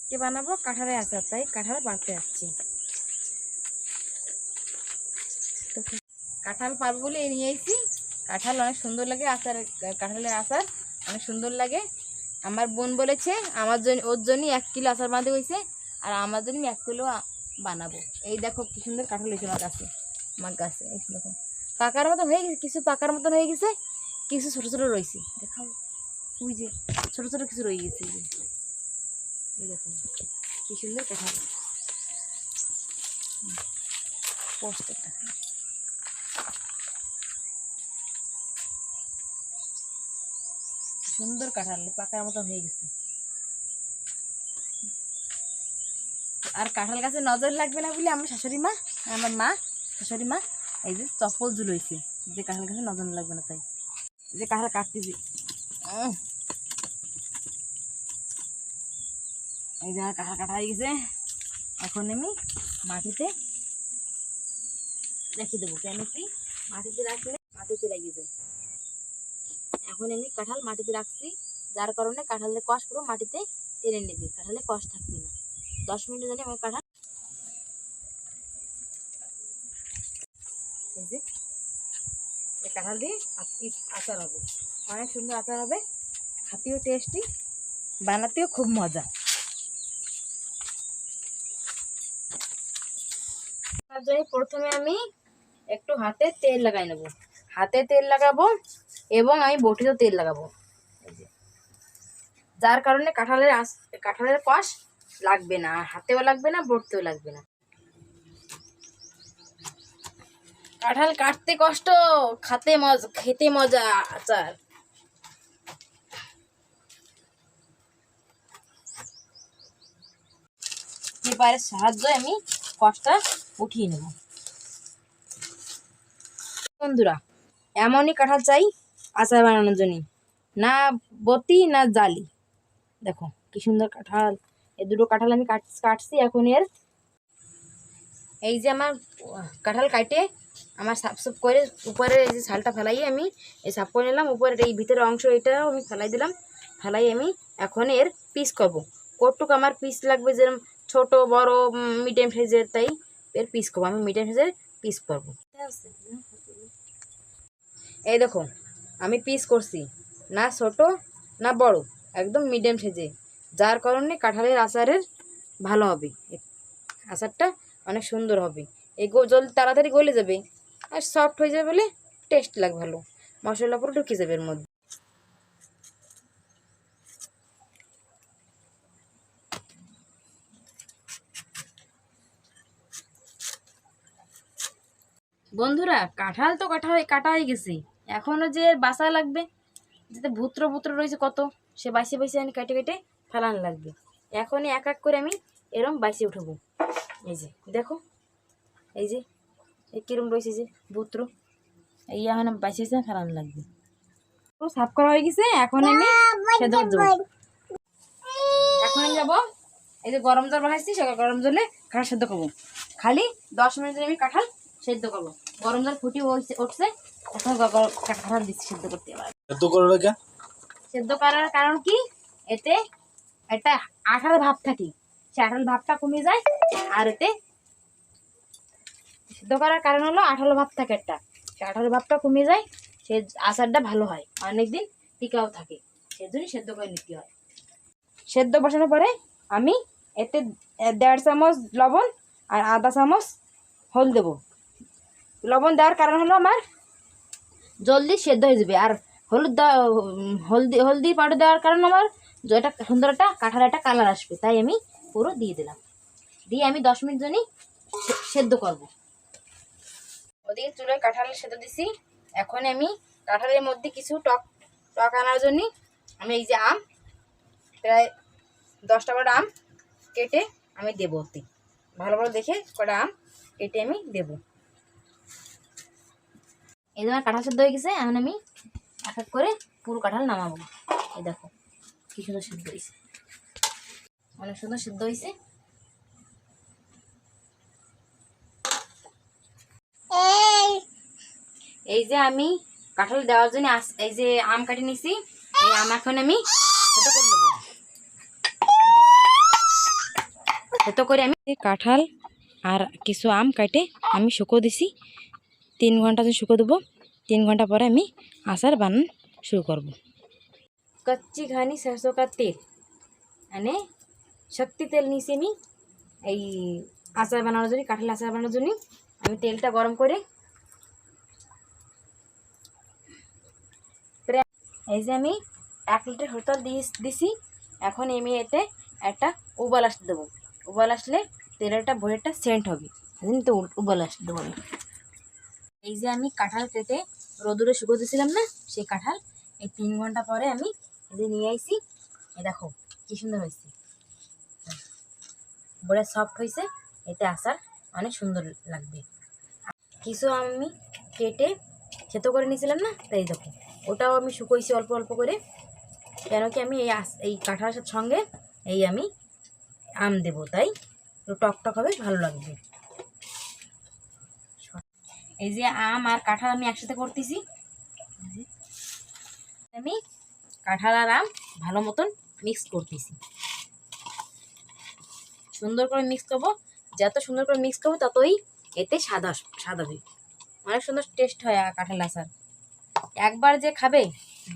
কি বানাবো? কাঁঠালের আচার, তাই কাঁঠাল পাড়তে যাচ্ছি। কাঁঠাল পারবো বলে নিয়ে এসেছি। কাঁঠাল অনেক সুন্দর লাগে, আচার কাঁঠালের আচার অনেক সুন্দর লাগে। আমার বোন বলেছে আমার জন্য, ওর জন্যই 1 কিলো আচার বানাতে হয়েছে, আর আমার জন্য 1 কিলো বানাবো। এই দেখো কি সুন্দর কাঁঠাল হয়েছে আমার গাছে। এই দেখো পাকার মতন হয়ে গেছে, কিছু পাকার মতন হয়ে গেছে, কিছু ছোটো ছোটো রয়েছে। দেখাও, ওই যে ছোটো ছোটো কিছু রয়ে গেছে। এই দেখো কি সুন্দর কাঁঠাল, পোস্টটা সুন্দর কাঁঠাল পাকার মতো হয়ে গেছে। আর কাঁঠাল গাছে নজর লাগবে না বলে আমার শাশুড়ি মা, আমার মা শাশুড়ি মা এই যে চপ্পল ঝুলইছে, যে কাঁঠাল গাছে নজর লাগবে না, তাই যে কাঁঠাল কাটতেছি। এই যে কাঁঠাল কাটা হয়ে গেছে, এখন আমি মাটিতে রেখে দেবো। কেন কি মাটিতে রাখলে মাটিতে লেগে যায়। এখন আমি কাঁঠাল মাটিতে রাখছি, যার কারণে কাঁঠালের কষ পুরো মাটিতে টেনে নেবে, কাঁঠালে কষ থাকবে না। 10 মিনিটের জন্য আমার কাঁঠাল, এই যে এই কাঁঠাল দিয়ে আচার হবে, অনেক সুন্দর আচার হবে, খেতেও টেস্টি, বানাতেও খুব মজা। তার জন্য প্রথমে আমি একটু হাতে তেল লাগাই নেব, হাতে তেল লাগাবো এবং আমি বটিতেও তেল লাগাবো, যার কারণে কাঁঠালের কষ লাগবে না, হাতেও লাগবে না, বটিতেও লাগবে না। কাঁঠাল কাটতে কষ্ট, খেতে মজা আচার। পেপারের সাহায্যে আমি কষটা উঠিয়ে নেব। বন্ধুরা, এমনই কাঁঠাল চাই আচার বানানোর জন্য, না বতি না জালি। দেখো কি সুন্দর কাঁঠাল, এই দুটো কাঁঠাল আমি কাটছি। এখন এই যে আমার কাঁঠাল কাটে আমার সাফ সাফ করে উপরে এই যে ছালটা ফেলাই আমি এই সাফ করে নিলাম, উপরের এই ভিতরের অংশ এটাও আমি ফেলাই দিলাম। ফেলাই আমি এখন এর পিস করবো। কতটুকু আমার পিস লাগবে, যেরকম ছোট বড় মিডিয়াম সাইজের, তাই এর পিস করবো। আমি মিডিয়াম সাইজের পিস করবো। এই দেখো আমি পিস করছি, না ছোট না বড়, একদম মিডিয়াম সাইজে, যার কারণে কাঁঠালের আচারের ভালো হবে, আচারটা অনেক সুন্দর হবে। এই জলদি তাড়াতাড়ি গলে যাবে আর সফট হয়ে যাবে বলে টেস্ট লাগবে ভালো, মশলা পুরো ঢুকে যাবে এর মধ্যে। বন্ধুরা, কাঁঠাল তো কাটা হয়ে গেছে, এখনও যে বাসা লাগবে, যাতে ভুত্র রয়েছে কত, সে বাইসে বাইসে আমি কেটে কেটে ফেলানো লাগবে। এখনই এক এক করে আমি এরম বাইসে উঠবো। এই যে দেখো, এই যে এই কিরম রয়েছে যে ভুত্র, এই এখন বাইসে বাইসে ফেলানো লাগবে। সাফ করা হয়ে গেছে, এখন আমি সেদ্ধ দেবো। এখন আমি যাবো, এই যে গরম জল বসাইছি, সে গরম জলে কাঁঠাল সেদ্ধ করবো। খালি 10 মিনিট আমি কাঁঠাল সেদ্ধ করবো। গরম জল ফুটিয়ে উঠছে, এখন কাঁঠাল দিচ্ছি সেদ্ধ করতে। সেদ্ধ করার কারণ কি, এতে একটা আঠাল ভাব থাকে, সে আঠাল ভাবটা কমে যায়। আর এতে সেদ্ধ করার কারণ হলো আঠালো ভাব থাকে একটা, সে আঠালো ভাবটা কমে যায়, সে আচারটা ভালো হয়, অনেকদিন টিকাও থাকে, সেজন্য সেদ্ধ করে নিতে হয়। সেদ্ধ বসানোর পরে আমি এতে 1.5 চামচ লবণ আর আধা চামচ হলদি দেবো। লবণ দেওয়ার কারণ হলো আমার জলদি সেদ্ধ হয়ে যাবে, আর হলদি পাউডার দেওয়ার কারণ আমার এটা সুন্দর একটা কাঁঠাল একটা কালার আসবে, তাই আমি পুরো দিয়ে দিলাম। দিয়ে আমি 10 মিনিট জন্য সেদ্ধ করব। ওদিকে চুলায় কাঁঠাল সেদ্ধ দিছি। এখন আমি কাঁঠালের মধ্যে কিছু টক আনার জন্য আমি এই যে আম, প্রায় 10টা করে আম কেটে আমি দেবো, ওতে ভালো ভালো দেখে কটা আম কেটে আমি দেবো। এই যে আমার কাঁঠাল সেদ্ধ হয়ে গেছে, এখন আমি এক এক করে পুরো কাঁঠাল নামাবো। এই দেখো কি সুন্দর সেদ্ধ হয়েছে, অনেক সুন্দর সেদ্ধ হয়েছে। এই যে আমি কাঁঠাল দেওয়ার জন্য এই যে আম কাটি নিছি, এই আম এখন আমি সেদ্ধ করে নেবো। এত করে আমি কাঁঠাল আর কিছু আম কাটে আমি শুকো দিছি। 3 ঘন্টা শুকো দেবো। 3 ঘন্টা পরে আমি আচার বানানো শুরু করব। कच्ची घानी सरसों का तेल মানে শক্তি তেল নিয়েছি আমি এই আচার বানানোর জন্য, কাঁঠাল আচার বানানোর জন্য। আমি তেলটা গরম করে এই যে আমি 1 লিটার হলুদ দিছি। এখন আমি এতে একটা উবাল আসতে দেবো। উবাল আসলে তেলটা ভরেটা সেন্ট হবে, তো উবাল আসতে দেবো আমি। এই যে আমি কাঁঠাল কেটে রোদুরে শুকো দিয়েছিলাম না, সেই কাঁঠাল এই 3 ঘন্টা পরে আমি এই যে নিয়ে আইছি। এই দেখো কি সুন্দর হয়েছে, বড় সফট হয়েছে। এতে আচার অনেক সুন্দর লাগবে। কিছু আমি কেটে থেতো করে নিয়েছিলাম না, তাই দেখো ওটাও আমি শুকোইছি অল্প অল্প করে। কেন কি আমি এই কাঁঠালের সঙ্গে এই আমি আম দেবো, তাই টক টক হবে, ভালো লাগবে। এই যে আম আর কাঁঠাল আমি একসাথে করতেছি। আমি কাঁঠাল আর আম ভালো মতন মিক্স করতেছি। সুন্দর করে মিক্স করবো, যত সুন্দর করে মিক্স করবো ততই এতে স্বাদ হবে। অনেক সুন্দর টেস্ট হয় কাঁঠাল আচার। একবার যে খাবে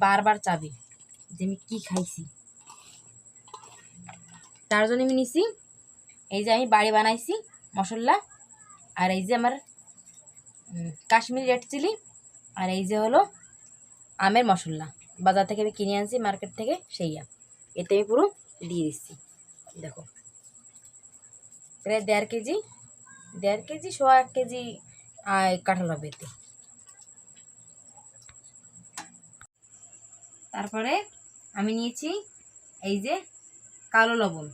বারবার চাবে যে আমি কী খাইছি। তার জন্য আমি নিছি এই যে আমি বাড়ি বানাইছি মশলা, আর এই যে আমার কাশ্মীরি রেড চিলি, আর এই যে হলো আমের মশলা। বাজার থেকে আমি কিনে আনছি, মার্কেট থেকে, সেই আম এতে আমি পুরো দিয়ে দিচ্ছি। দেখো প্রায় 1.5 কেজি 1.5 কেজি কাঁঠাল হবে এতে। তারপরে আমি নিয়েছি এই যে কালো লবণ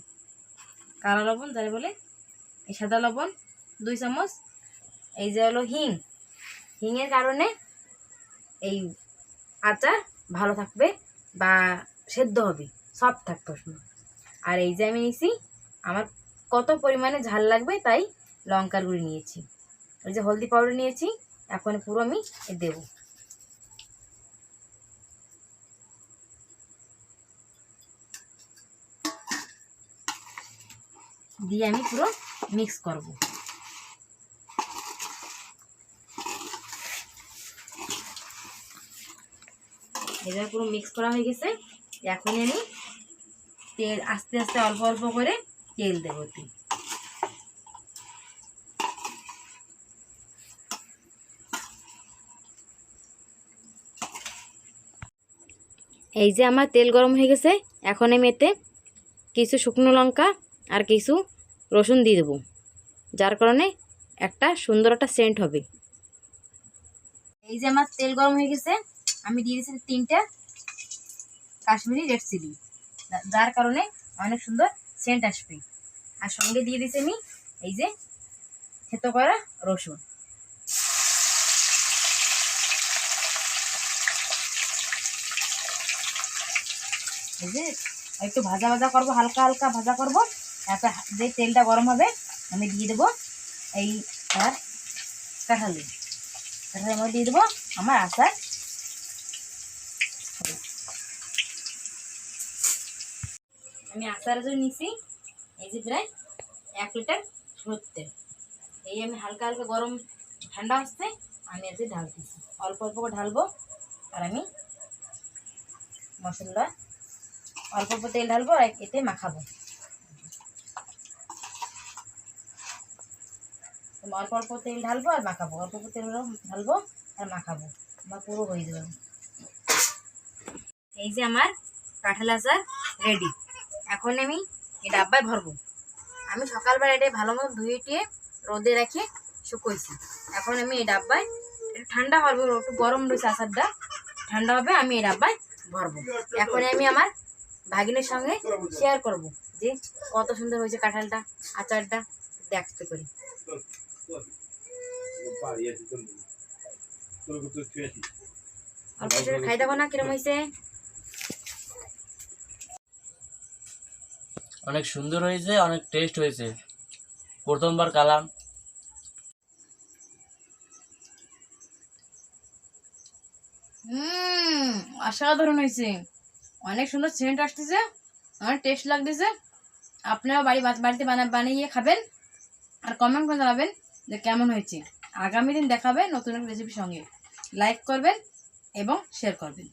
যারা বলে, এই সাদা লবণ 2 চামচ। এই যে হলো হিঙের কারণে এই আচার ভালো থাকবে বা সেদ্ধ হবে, সফট থাকবে। আর এই যে আমি নিয়েছি আমার কত পরিমাণে ঝাল লাগবে তাই লঙ্কার গুঁড়ি নিয়েছি। এই যে হলদি পাউডার নিয়েছি। এখন পুরো আমি দেবো। দিয়ে আমি পুরো মিক্স করব। এবার পুরো মিক্স করা হয়ে গেছে। এখন আমি তেল আস্তে আস্তে অল্প অল্প করে তেল দেবো। এই যে আমার তেল গরম হয়ে গেছে। এখন আমি এতে কিছু শুকনো লঙ্কা আর কিছু রসুন দিয়ে দেবো, যার কারণে একটা সুন্দর একটা সেন্ট হবে। এই যে আমার তেল গরম হয়ে গেছে, আমি দিয়ে দিয়েছি 3টা কাশ্মীরি রেড চিলি, যার কারণে অনেক সুন্দর সেন্ট আসবে। আর সঙ্গে দিয়ে দিয়েছি আমি এই যে থেতো করা রসুন। এই যে একটু ভাজা ভাজা করবো, হালকা হালকা ভাজা করবো। তারপর যে তেলটা গরম হবে আমি দিয়ে দেবো এই আর কাঁঠালের মধ্যে দিয়ে দেবো আমার আচার। আমি আচারের জন্য নিছি এই যে প্রায় 1 লিটার হলুদ তেল। এই আমি হালকা হালকা গরম ঠান্ডা হচ্ছে আমি এতে ঢালতেছি, অল্প অল্প করে ঢালবো। আর আমি মশলা অল্প অল্প তেল ঢালবো আর এতে মাখাবো। অল্প অল্প তেল ঢালবো আর মাখাবো, অল্প অল্প তেল ঢালবো আর মাখাবো। আমার পুরো হয়ে যাবে। এই যে আমার কাঁঠাল আচার রেডি। এখন আমি এই ডাব্বায় ভরবো। আমি সকালবেলা এটা ভালো মতো ধুয়ে টুয়ে রোদে রেখে শুকোইছি। এখন আমি এই ডাব্বায়, একটু ঠান্ডা হবে, একটু গরম রয়েছে আচারটা, ঠান্ডা হবে, আমি এই ডাব্বায় ভরবো। এখন আমি আমার ভাগিনের সঙ্গে শেয়ার করব যে কত সুন্দর হয়েছে কাঁঠালটা আচারটা, দেখতে করি। খাই দেবো না কিরম হয়েছে। অনেক সুন্দর হয়েছে, অনেক টেস্ট হয়েছে। প্রথমবার কালাম। অসাধারণ হয়েছে, অনেক সুন্দর সেন্ট আসতেছে, অনেক টেস্ট লাগতেছে। আপনারা বাড়িতে বানিয়ে খাবেন আর কমেন্ট করে জানাবেন যে কেমন হয়েছে। আগামী দিন দেখাবে নতুন একটা রেসিপির সঙ্গে। লাইক করবেন এবং শেয়ার করবেন।